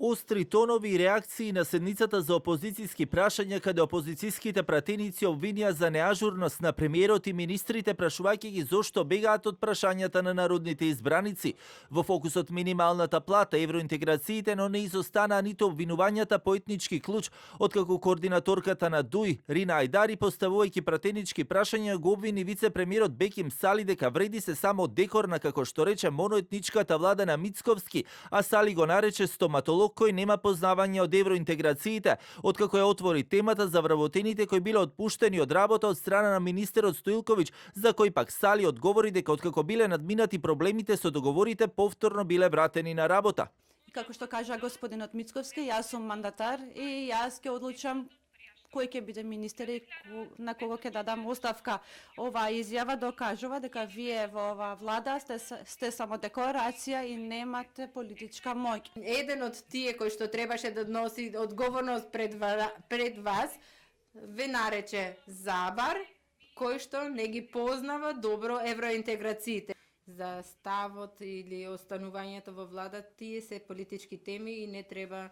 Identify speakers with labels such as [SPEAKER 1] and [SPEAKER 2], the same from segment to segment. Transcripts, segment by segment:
[SPEAKER 1] Остри тонови и реакции на седницата за опозицијски прашања каде опозицијските пратеници обвинија за неажурност на премиерот и министрите прашувајќи ги зошто бегаат од прашањата на народните избраници. Во фокусот минималната плата, евроинтеграциите, но не изостанаа ниту обвинувањата по етнички клуч, откако координаторката на ДУИ Рина Ајдари поставувајќи пратенички прашања го обвини вице-премиерот Беким Сали дека вреди се само декорна, како што рече моноетничката влада на Мицковски, а Сали го нарече стоматолог кој нема познавање од евроинтеграциите, откако ја отвори темата за вработените кои биле отпуштени од работа од страна на министерот Стоилковиќ, за кој пак Сали одговори дека откако биле надминати проблемите со договорите, повторно биле вратени на работа.
[SPEAKER 2] Како што кажа господинот Мицковски, јас сум мандатар и јас ќе одлучам кој ќе биде министер и на кого ќе дадам оставка. Оваа изјава докажува дека вие во оваа влада сте само декорација и немате политичка моќ.
[SPEAKER 3] Еден од тие кој што требаше да носи одговорност пред вас, ве нарече Забар, кој што не ги познава добро евроинтеграциите. За ставот или останувањето во влада, тие се политички теми и не треба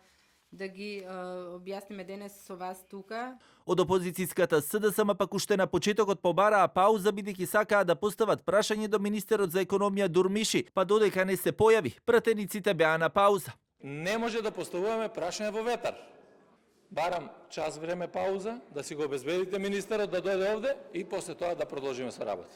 [SPEAKER 3] да ги објасниме денес со вас тука.
[SPEAKER 1] Од опозицијската СДСМ пак уште на почетокот побараа пауза бидејќи сакаа да постават прашање до министерот за економија Дурмиши, па додека не се појави, пратениците беа на пауза.
[SPEAKER 4] Не може да поставуваме прашање во ветар. Барам час време пауза, да си го обезбедите министерот да дојде овде и после тоа да продолжиме со работа.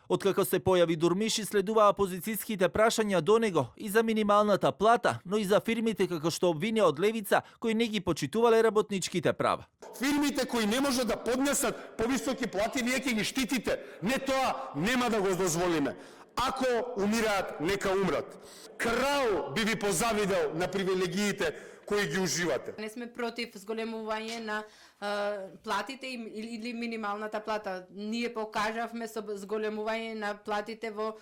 [SPEAKER 1] Откако се појави Дурмиши, следуваа опозицијските прашања до него и за минималната плата, но и за фирмите како што обвинија од левица кои не ги почитувале работничките права.
[SPEAKER 5] Фирмите кои не можат да поднесат повисоки плати, вие ќе ги штитите. Не, тоа нема да го дозволиме. Ако умираат, нека умрат. Крал би ви позавидел на привилегиите кои ги уживате.
[SPEAKER 3] Не сме против зголемување на платите или минималната плата. Ние покажавме со зголемување на платите во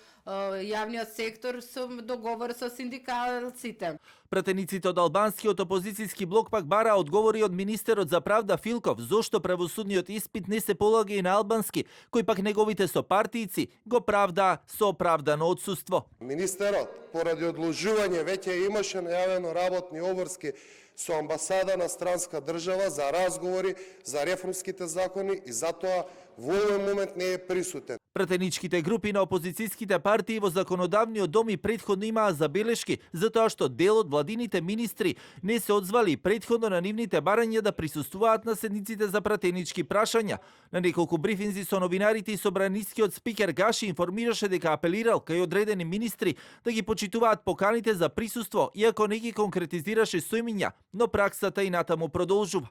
[SPEAKER 3] јавниот сектор со договор со синдикалците.
[SPEAKER 1] Пратениците од албанскиот опозицијски блок пак бараа одговори од министерот за правда Филков зошто правосудниот испит не се полага и на албански, кој пак неговите сопартијци го правда со оправдано отсуство.
[SPEAKER 6] Министерот, поради одложување, веќе имаше најавено работни обврски со амбасада на странска држава за разговори за реформските закони и затоа во овој момент не е присутен.
[SPEAKER 1] Пратеничките групи на опозицијските партии во законодавниот дом и претходно имаа забелешки за тоа што дел од владините министри не се одзвали претходно на нивните барања да присуствуваат на седниците за пратенички прашања. На неколку брифинзи со новинарите и собранискиот спикер Гаши информираше дека апелирал кај одредени министри да ги почитуваат поканите за присуство, иако не ги конкретизираше со имиња, но праксата и натаму продолжува.